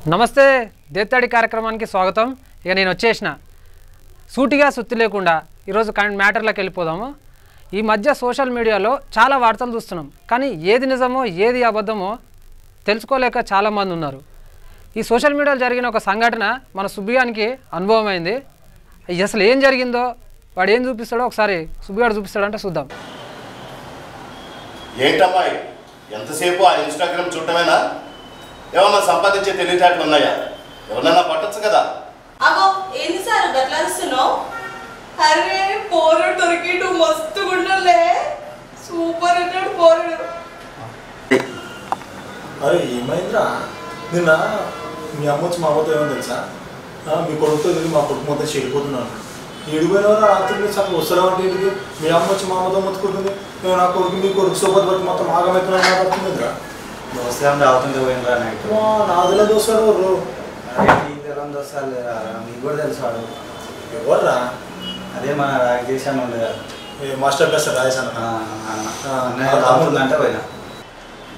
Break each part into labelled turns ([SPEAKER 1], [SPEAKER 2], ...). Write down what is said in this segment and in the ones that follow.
[SPEAKER 1] నమస్తే దేత్తాడి కార్యక్రమానికి స్వాగతం. ఇక నేను వచ్చేసిన సూటిగా సుత్తి లేకుండా ఈరోజు మ్యాటర్లోకి వెళ్ళిపోదాము. ఈ మధ్య సోషల్ మీడియాలో చాలా వార్తలు చూస్తున్నాం, కానీ ఏది నిజమో ఏది అబద్ధమో తెలుసుకోలేక చాలామంది ఉన్నారు. ఈ సోషల్ మీడియాలో జరిగిన ఒక సంఘటన మన సుబ్బిగానికి అనుభవం అయింది. అసలు ఏం జరిగిందో వాడు ఏం చూపిస్తాడో ఒకసారి సుబ్బిగాడు చూపిస్తాడంటే చూద్దాం.
[SPEAKER 2] ఏంటమ్మాయి ఎంతసేపు ఆ ఇన్స్టాగ్రామ్ చూడటమేనా? ఏమన్నా సంపాదించే తెలివితేటలు ఉన్నాయా? ఎవరన్నా పట్టొచ్చు కదా.
[SPEAKER 3] అగో ఏంది సార్ గట్లాస్తున్నావు? అరే పోరడు దొరికిడు మస్తు గుండలే, సూపర్ ఉంటాడు పోరడు.
[SPEAKER 4] అరే ఏమైందిరా? నిన్న మీ అమ్మ వచ్చి మా అమ్మతో ఏమో తెలుసా, మీ కొడుకుతో తిరిగి మా కొడుకు మొత్తం చెడిపోతున్నాను. ఏడిపోయిన వారు రాత్రి అసలు వస్తారా అంటే ఇంటికి మీ అమ్మ వచ్చి మా అమ్మతో మొత్తుకుంటుంది. నేను నా కొడుకు మీ కొడుకు సోపతి పట్టి మొత్తం ఆగమవుతున్నాను మాట్లాడుతుందిరా.
[SPEAKER 5] దోస్తాం రావుతుంది పోయినరా నైట్.
[SPEAKER 4] నాదిలో దోస్తాడు ఎవరు?
[SPEAKER 5] దోస్తాలు లేరా మీకు కూడా తెలుసు వాడు.
[SPEAKER 4] ఎవర్రా?
[SPEAKER 5] అదే మన రాజేశాన్ ఉంది కదా,
[SPEAKER 4] మాస్టర్ క్లాస్ రాజేశాను
[SPEAKER 5] రావుతుందంటే పోయినా.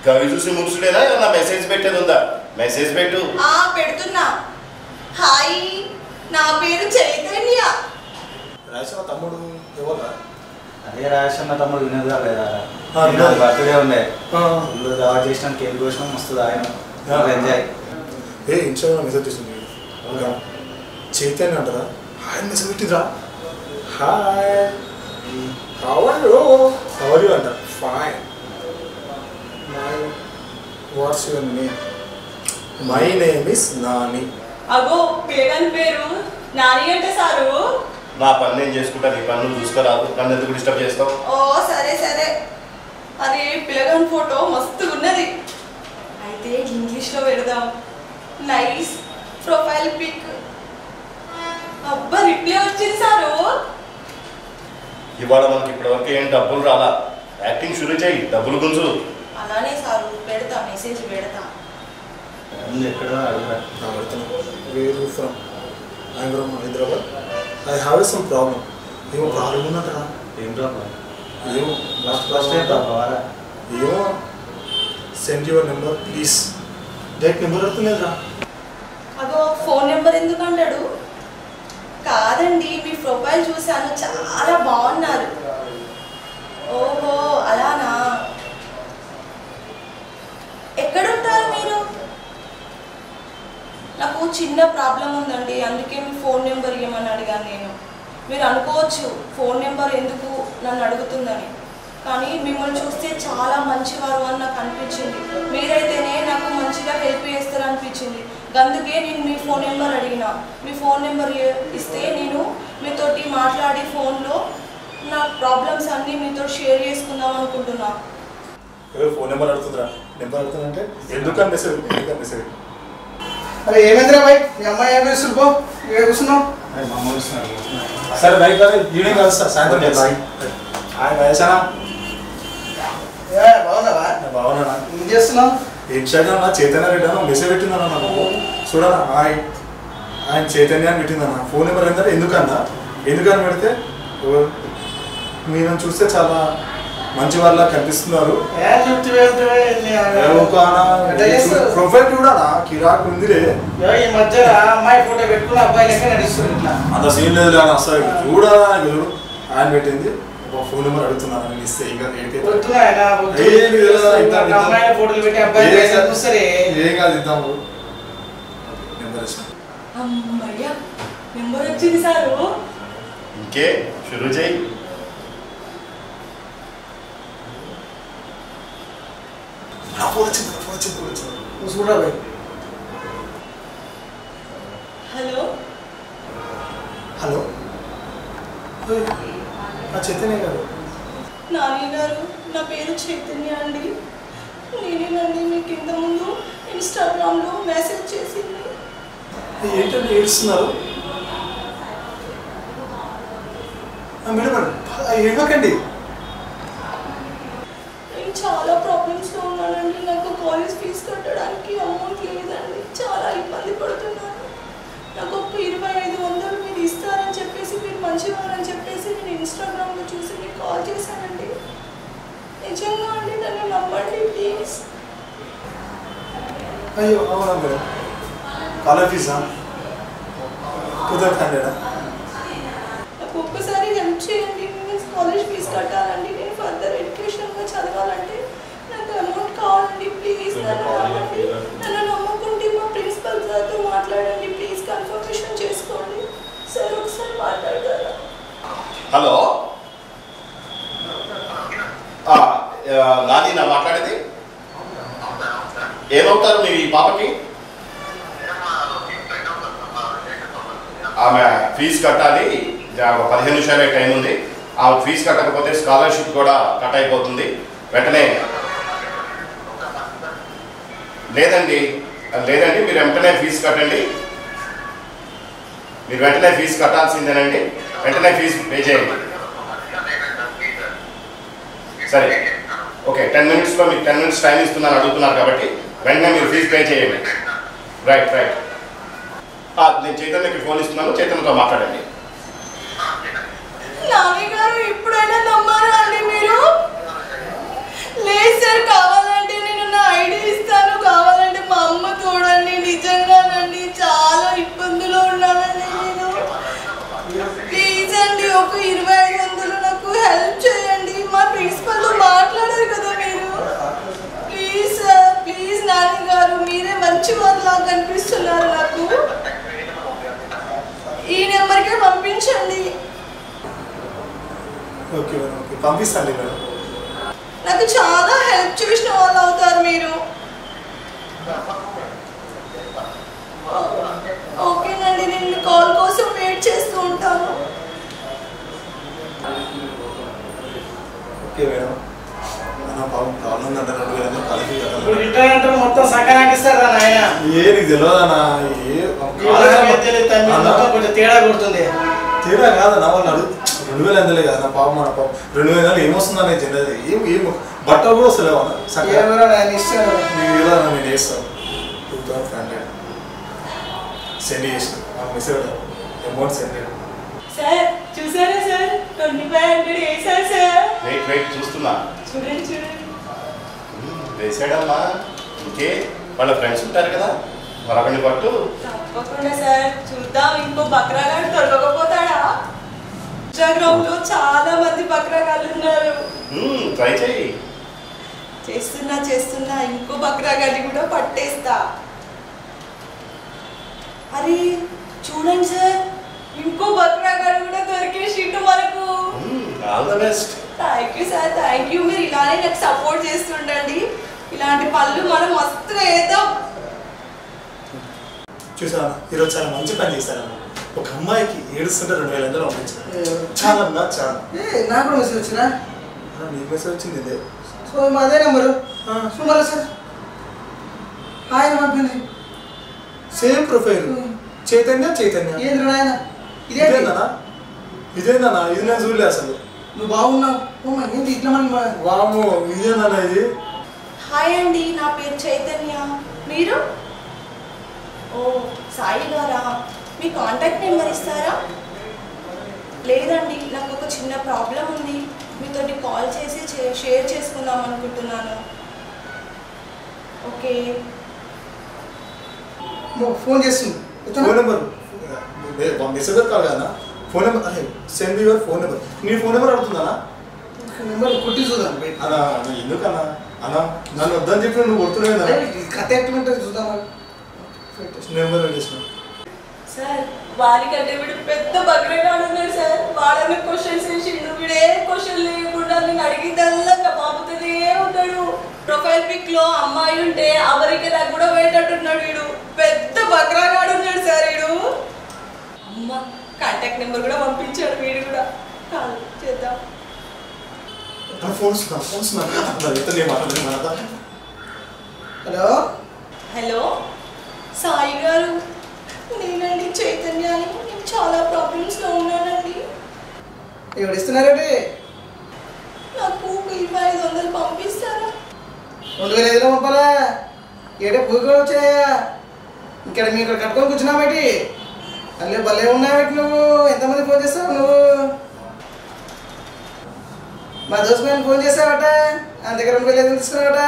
[SPEAKER 2] గవి చూసి మురుసుడేనా? ఏమన్నా మెసేజ్ పెట్టేది ఉందా? మెసేజ్ పెట్టు.
[SPEAKER 3] పెడుతున్నా. హాయ్, నా పేరు చైతన్య.
[SPEAKER 4] రాజేశాన్ తమ్ముడు ఎవర్రా?
[SPEAKER 5] అదే రాజేశాన్ తమ్ముడు వినోద్ గారు లేదా, బర్త్డే ఉండే ఫుల్ దావా చేసినాం, కేక్ కోసినాం, మస్తు ఆయన ఎంజాయ్.
[SPEAKER 4] ఇన్స్టాగ్రామ్ మెసేజ్ చేసింది చైతన్య అంటారా? హాయ్ మెసేజ్ పెట్టిందిరా. హాయ్ హౌ ఆర్ యూ అంట. Fine. What's your name? My name is Nani.
[SPEAKER 3] అగో పేరని పేరు నాని అంటే సారు.
[SPEAKER 2] నా పని నేను చేసుకుంటా, నీ పని నువ్వు చూసుకోరాదు. నన్ను ఎందుకు డిస్టర్బ్ చేస్తావు?
[SPEAKER 3] ఓ సరే సరే. అరే పిల్లగాని ఫోటో మస్తుగా ఉన్నది, అయితే ఇంగ్లీష్లో పెడదాం. Nice profile pic. అబ్బా రిప్లై వచ్చింది సారు.
[SPEAKER 2] ఇవాళ మనకి ఇప్పటివరకు ఏం డబ్బులు రాలా. యాక్టింగ్ షురూ చేయి, డబ్బులు గుంజు.
[SPEAKER 3] అలానే సారు, పెడతా మెసేజ్ పెడతా.
[SPEAKER 5] ఎక్కడో అడుగుతా.
[SPEAKER 4] Where from? I'm from Hyderabad. I have some problem. ఏమో ప్రాబ్లం ఉన్నట్టరా?
[SPEAKER 5] ఏం ప్రాబ్లం?
[SPEAKER 4] ఏమో
[SPEAKER 5] ఫస్ట్ ఏం ప్రాబ్లం?
[SPEAKER 4] ఏమో send your number please. Direct number అవుతుందిరా.
[SPEAKER 3] అగో ఫోన్ నెంబర్ ఎందుకు అంటాడు? కాదండి, మీ ప్రొఫైల్ చూశాను, చాలా బాగున్నారు. ఓహో అలానా. ఎక్కడుంటారు మీరు? నాకు చిన్న ప్రాబ్లం ఉందండి, అందుకే మీ ఫోన్ నెంబర్ ఇవ్వమని అడిగాను నేను. మీరు అనుకోవచ్చు ఫోన్ నెంబర్ ఎందుకు నన్ను అడుగుతుందని, కానీ మిమ్మల్ని చూస్తే చాలా మంచివారు అని నాకు అనిపించింది. మీరైతేనే నాకు మంచిగా హెల్ప్ చేస్తారు అనిపించింది, అందుకే నేను మీ ఫోన్ నెంబర్ అడిగిన. మీ ఫోన్ నెంబర్ ఇస్తే నేను మీతోటి మాట్లాడి ఫోన్లో నా ప్రాబ్లమ్స్ అన్నీ మీతో షేర్ చేసుకుందాం అనుకుంటున్నా.
[SPEAKER 4] ఫోన్ నెంబర్ అడుగుతుందిరా. నెంబర్ అడుగుతుందంటే ఎందుకని మెసేజ్? ఎందుకని మెసేజ్?
[SPEAKER 6] అరే ఏమైందిరా బై, మీ అమ్మాయి ఏం చేస్తుంది? పో ఇక్కడ కూర్చున్నావు.
[SPEAKER 4] సరే బైక్ ఈవినింగ్ కలుస్తా, సాయంత్రం బాయ్. హాయ్ రాజేశానా.
[SPEAKER 6] బాగున్నావా?
[SPEAKER 4] బాగున్నా.
[SPEAKER 6] ఏం చేస్తున్నావు?
[SPEAKER 4] ఇన్స్టాగ్రామ్ చైతన్య రెడ్డి అన్న మెసేజ్ పెట్టిందన్నా నాకు. చూడనా హాయ్ ఆయన చైతన్య అని పెట్టిందన్న. ఫోన్ నెంబర్ ఏంటంటే ఎందుకన్నా, ఎందుకని పెడితే మీరు చూస్తే చాలా మంచి వాళ్ళ కనిపిస్తున్నారు. ప్రొఫైల్ కూడా కిరాక్ ఉందిలే.
[SPEAKER 6] ఈ మధ్య అమ్మాయి ఫోటో పెట్టుకుని అబ్బాయి లెక్క నడుస్తుంది. ఇట్లా
[SPEAKER 4] అంత సీన్ లేదు కానీ అసలు చూడరా ఆయన పెట్టింది. ఫోన్ నెంబర్ అడుగుతున్నాను నేను ఇస్తే ఇంకా
[SPEAKER 6] ఫోటోలు పెట్టి అబ్బాయి చూస్తారే.
[SPEAKER 4] ఏం కాదు ఇద్దాము. నెంబర్ ఇస్తాను.
[SPEAKER 3] అమ్మయ్య నెంబర్ వచ్చింది సారు.
[SPEAKER 2] ఇంకే షురూ చేయి.
[SPEAKER 6] చూడా బై.
[SPEAKER 3] హలో
[SPEAKER 4] హలో చైతన్య గారు.
[SPEAKER 3] నాని గారు, నా పేరు చైతన్య అండి. నేనేనండి మీకు ఇంత ముందు ఇన్స్టాగ్రామ్లో మెసేజ్ చేసింది.
[SPEAKER 4] ఏంటంటే ఏడుస్తున్నారు మేడం? ఏడవకండి.
[SPEAKER 3] నేను చాలా ప్రాబ్లమ్స్లో ఉన్నానండి. నాకు కాలేజ్ ఫీజు కట్టడానికి అమౌంట్ లేదండి, చాలా ఇబ్బంది పడుతున్నాను. నాకు ఒక 2500 మీరు ఇస్తారని చెప్పేసి, మీరు మంచివారని చెప్పేసి నేను ఇన్స్టాగ్రామ్లో చూసి మీకు కాల్ చేశానండి. నిజంగా అండి, నన్ను నమ్మండి ప్లీజ్.
[SPEAKER 4] అయ్యో అవునా మేడం, కాలేజ్ ఫీజా 2500
[SPEAKER 3] నాకు ఒక్కసారి హెల్ప్ చేయండి. నేను కాలేజ్ ఫీజు కట్టాలండి. నేను ఫర్దర్ ఎడ్యుకేషన్గా చదవాలంటే నాకు అమౌంట్ కావాలండి. ప్లీజ్ నన్ను నమ్మకుంటే మా ప్రిన్సిపల్ సార్తో మాట్లాడండి. ప్లీజ్ కన్ఫర్మేషన్ చేసుకోండి. సార్ ఒకసారి మాట్లాడతారా?
[SPEAKER 2] హలో నాది నా మాట్లాడేది. ఏమవుతారు మీ పాపకి? ఆమె ఫీజు కట్టాలి. 15 నిమిషాలే టైం ఉంది. ఆ ఫీజు కట్టకపోతే స్కాలర్షిప్ కూడా కట్ అయిపోతుంది. వెంటనే లేదండి మీరు వెంటనే ఫీజు కట్టండి. మీరు వెంటనే ఫీజు కట్టాల్సిందేనండి. వెంటనే ఫీజు పే చేయండి. సరే ఓకే 10 మినిట్స్లో మీకు 10 మినిట్స్ టైం ఇస్తున్నాను అడుగుతున్నారు కాబట్టి వెంటనే మీరు ఫీజు పే చేయండి. రైట్ నేను చైతన్యకి ఫోన్ ఇస్తున్నాను. చైతన్యతో మాట్లాడండి.
[SPEAKER 3] నాని గారు ఇప్పుడైనా నమ్మారా అండి మీరు? లేదు సార్, కావాలంటే నేను నా ఐడి ఇస్తాను. కావాలంటే మా అమ్మ తోడండి. నిజంగానండి చాలా ఇబ్బందులో ఉన్నానండి నేను. ప్లీజ్ అండి ఒక 2500 నాకు హెల్ప్ చేయండి. మా ప్రిన్సిపల్తో మాట్లాడారు కదా మీరు. ప్లీజ్ సార్, ప్లీజ్ నాని గారు, మీరే మంచి వాళ్ళలా కనిపిస్తున్నారు నాకు. ఈ నెంబర్కే పంపించండి.
[SPEAKER 4] ఓకే మేడం, ఓకే పంపిస్తాను మేడం.
[SPEAKER 3] నాకు చాలా హెల్ప్ చేసిన వాళ్ళు అవుతారు మీరు. ఓకేనండి, నేను కాల్ కోసం వెయిట్ చేస్తూ ఉంటాను.
[SPEAKER 4] Okay madam. నా పాపం ప్రాబ్లం ఉందంటే 2000 కాలేజీ
[SPEAKER 6] ఇప్పుడు రిటర్న్ అంటారు మొత్తం సకారానికి ఇస్తారా నాయన?
[SPEAKER 4] నీకు తెలియదన్నా.
[SPEAKER 6] కొంచెం తేడా కొడుతుంది.
[SPEAKER 4] తేడా కాదన్నా, వాళ్ళు అడుగు 2000 అందలే కదా నా పాపం. మన పాపం 2000 ఏమొస్తుందనే జనది ఏం బట్టలు కూడా వస్తలేవు అన్న. నేను వేస్తాను 2500 సెండ్ చేసిన మెసేజ్ అమౌంట్ సెండ్ చేయండి.
[SPEAKER 3] సార్ చూసారా సార్, 2500 వేసారు సార్.
[SPEAKER 2] వెయిట్ చూస్తున్నా.
[SPEAKER 3] చూడండి
[SPEAKER 2] వేసాడమ్మా. ఇంకే వాళ్ళ ఫ్రెండ్స్ ఉంటారు కదా, మరొకరిని పట్టు.
[SPEAKER 3] తప్పకుండా సార్, చూద్దాం ఇంకో బక్రాగాడు దొరకకపోతాడా? ఇన్స్టాగ్రామ్ లో చాలా మంది బక్రాగాళ్ళు ఉన్నారు.
[SPEAKER 2] ట్రై చేయి.
[SPEAKER 3] చేస్తున్నా ఇంకో బక్రాగాడి కూడా పట్టేస్తా. అరే చూడండి సార్, ఇంకో బక్రాగాడు కూడా దొరికేసిండు మనకు.
[SPEAKER 2] All the best.
[SPEAKER 3] Thank you sir, thank you. మీరు ఇలానే నాకు సపోర్ట్ చేస్తుండండి. ఇలాంటి పనులు మనం మస్తుగా వేద్దాం.
[SPEAKER 4] చూసాను ఈరోజు చాలా మంచి పని చేశాను. ఒక అమ్మాయికి ఏడుస్తుంటే 2000 పంపించాను. చాలా చాలా
[SPEAKER 6] నాకు కూడా మెసేజ్ వచ్చినా?
[SPEAKER 4] నీకు మెసేజ్ వచ్చింది ఇదే.
[SPEAKER 6] సో అదే నెంబరు సుమల సార్ ఆయన పంపింది.
[SPEAKER 4] Same profile Chaitanya.
[SPEAKER 6] ఏంద్ర నాయన
[SPEAKER 4] ఇదేందన్నా? ఇది నేను చూడలే అసలు.
[SPEAKER 6] నువ్వు బాగున్నావు. ఏంటి ఇట్లా మళ్ళీ
[SPEAKER 4] వాము ఇదేనా ఇది?
[SPEAKER 3] హాయ్ అండి, నా పేరు చైతన్య. మీరు? ఓ సాయి గారా? మీ కాంటాక్ట్ నెంబర్ ఇస్తారా? లేదండి, నాకు ఒక చిన్న ప్రాబ్లం ఉంది. మీతోటి కాల్ చేసి షేర్ చేసుకుందాం అనుకుంటున్నాను. ఓకే
[SPEAKER 6] ఫోన్ చేస్తుంది.
[SPEAKER 4] ఫోన్ నెంబర్ మెసేజ్ కాల్ కదా. ఫోన్ నెంబర్ అదే సెండ్ యువర్ ఫోన్ నెంబర్. నీ ఫోన్ నెంబర్ అడుగుతుందా?
[SPEAKER 6] నెంబర్ కొట్టి చూద్దాం.
[SPEAKER 4] అన్నా ఎందుకన్నా అన్నా నన్ను వద్దని చెప్పి నువ్వు కొడుతున్నావు.
[SPEAKER 6] కథ ఎట్లుంటుంది చూద్దాం.
[SPEAKER 4] నెంబర్ అడిగిన
[SPEAKER 3] సార్, వారికంటే వీడు పెద్ద బగ్రగాడు ఉన్నాడు సార్. వాడని క్వశ్చన్స్ వేసిండు. వీడు ఏ క్వశ్చన్ లేకుండా నేను అడిగిందల్లా బాబుతూనే ఉంటాడు. ప్రొఫైల్ పిక్ లో అమ్మాయి ఉంటే అమెరికా దాకా కూడా పోయేటట్టున్నాడు. వీడు పెద్ద బగ్రగాడు ఉన్నాడు సార్. వీడు అమ్మ కాంటాక్ట్ నెంబర్ కూడా పంపించాడు. వీడు కూడా కాల్ చేద్దాం.
[SPEAKER 6] హలో
[SPEAKER 3] హలో సాయి గారు, నేనండి చైతన్యాని. నేను చాలా ప్రాబ్లమ్స్లో ఉన్నానండి.
[SPEAKER 6] ఎవరు ఇస్తున్నారండి?
[SPEAKER 3] నాకు 2500 పంపిస్తారా?
[SPEAKER 6] 2500 పంపాలా? ఏడే పూజలు వచ్చాయా? ఇక్కడ మీ ఇక్కడ కట్టుకొని కూర్చున్నా బయటి అల్లే భలే ఉన్నావు. నువ్వు ఎంతమంది ఫోన్ చేస్తావు? నువ్వు మా దోస్తు నేను ఫోన్ చేసావట. ఆయన దగ్గర 2500 తీసుకున్నావట.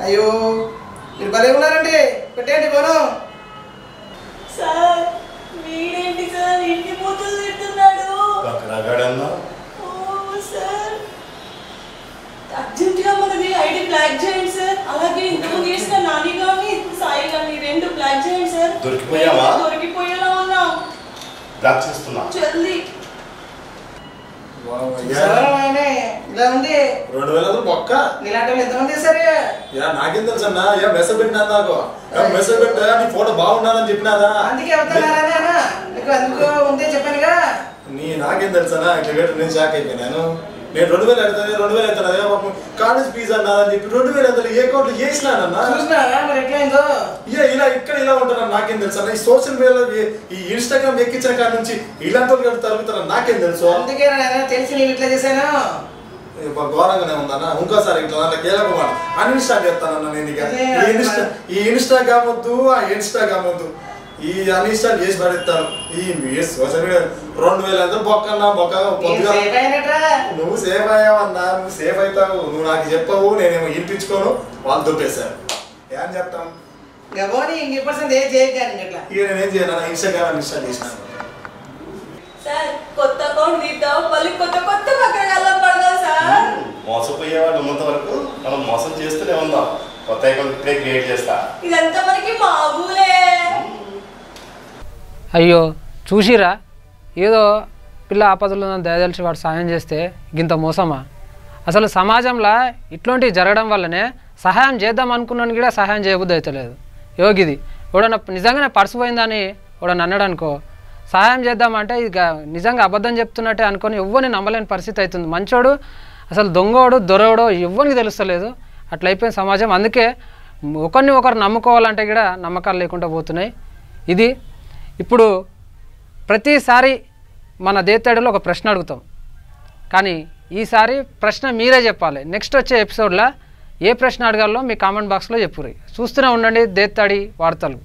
[SPEAKER 6] అయ్యో మీరు భలే ఉన్నారండి. పెట్టేయండి ఫోను.
[SPEAKER 3] సార్ వీడేంటి సార్ ఇంటి మూతులు తిడుతున్నాడు.
[SPEAKER 2] పక్కడాగాడన్నా
[SPEAKER 3] ఓ సార్ అర్జెంట్గా మనది ఐడి బ్లాక్ చేయండి సార్. అలాగే ఇంతకుముందు చేసిన నాని కానీ సాయి కానీ 2 బ్లాక్ చేయండి సార్.
[SPEAKER 2] దొరికిపోయావా?
[SPEAKER 3] దొరికిపోయేలా ఉన్నాం.
[SPEAKER 2] బ్లాక్ చేస్తున్నా.
[SPEAKER 3] జల్దీ
[SPEAKER 6] సరళమైనే ఇలా ఉంది.
[SPEAKER 4] 2000 బొక్క
[SPEAKER 6] ఇలాంటి వాళ్ళు ఎంతమంది చేశారు?
[SPEAKER 4] నాకేం తెలుసు అన్న మెసేజ్ పెట్టినా నాకు మెసేజ్ పెట్టా నీ ఫోటో బాగున్నానని చెప్పినాదా
[SPEAKER 6] అందుకే అవుతున్నారా నీకు అందుకు ఉందే చెప్పానుగా.
[SPEAKER 4] నాకేం తెలుసా ఇట్లా నేను షాక్ అయిపోయినాను. నేను 2000 అవుతుంది 2000 అవుతుంది కాలేజ్ ఫీజు అన్నాదని చెప్పి 2000 అవుతుంది ఏ అకౌంట్లో వేసినానన్నా.
[SPEAKER 6] చూసినారా మరి ఎట్లయిందో?
[SPEAKER 4] ఇలా ఇక్కడ ఇలా ఉంటాను నాకేం తెలుసు అన్న. ఈ సోషల్ మీడియాలో ఈ ఇన్స్టాగ్రామ్ ఎక్కించిన కాడ నుంచి ఇలాంటి వాళ్ళు తరుగుతారని నాకేం తెలుసు.
[SPEAKER 6] అందుకే తెలిసి నేను ఇట్లా చేశాను.
[SPEAKER 4] ఘోరంగానే ఉందన్న. ఇంకోసారి ఇట్లా నాకు కీలకమాట అన్ఇన్స్టాల్ చేస్తానన్నా నేను. ఇక ఈ ఇన్స్టాగ్రామ్ వద్దు ఆ ఇన్స్టాగ్రామ్ వద్దు ఈ అన్ఇన్స్టాల్ చేసి పడేస్తాను. ఈ సోషల్ మీడియా 2000 ఎంత బొక్కన్నా బొక్క పొద్దుగా నువ్వు సేఫ్ అయ్యావన్నా. నువ్వు సేఫ్ అవుతావు. నువ్వు నాకు చెప్పవు నేనేమో వినిపించుకోను వాళ్ళు దొబ్బేశారు. ఏం చెప్తాం
[SPEAKER 6] గబోని ఇంకెప్పుడు ఏం చేయగాని ఇట్లా
[SPEAKER 4] ఇక నేనేం చేయను ఇన్స్టాగ్రామ్ అన్ఇన్స్టాల్ చేసినాను.
[SPEAKER 3] సార్ కొత్త అకౌంట్ తీద్దాం మళ్ళీ కొత్త పక్కన పడదాం సార్.
[SPEAKER 2] మోసపోయేవాళ్ళు ఉన్నంత వరకు మనం మోసం చేస్తూనే ఉందాం. కొత్త అకౌంట్ ఇప్పుడే క్రియేట్ చేస్తా.
[SPEAKER 3] ఇదంతా మనకి మామూలే.
[SPEAKER 1] అయ్యో చూసిరా ఏదో పిల్ల ఆపదలో దయదలిచి వాడు సాయం చేస్తే గింత మోసమా? అసలు సమాజంలో ఇట్లాంటివి జరగడం వల్లనే సహాయం చేద్దాం అనుకున్నాను కూడా సహాయం చేయబుద్ధి అవుతలేదు. యోగిది ఎవడన్నా నిజంగానే పర్సు పోయిందని ఎవడన్నా అన్నాడు అనుకో సహాయం చేద్దామంటే ఇక నిజంగా అబద్ధం చెప్తున్నట్టే అనుకొని ఎవ్వరిని నమ్మలేని పరిస్థితి అవుతుంది. మంచోడు అసలు దొంగోడు దొరవడో ఎవ్వరికి తెలుస్తలేదు. అట్లా అయిపోయిన సమాజం. అందుకే ఒకరిని ఒకరు నమ్ముకోవాలంటే కూడా నమ్మకాలు లేకుండా పోతున్నాయి. ఇది ఇప్పుడు ప్రతిసారి మన దేత్తడిలో ఒక ప్రశ్న అడుగుతాం కానీ ఈసారి ప్రశ్న మీరే చెప్పాలి. నెక్స్ట్ వచ్చే ఎపిసోడ్లో ఏ ప్రశ్న అడగాలో మీ కామెంట్ బాక్స్లో చెప్పుర్రి. చూస్తూనే ఉండండి దేత్తడి వార్తలు.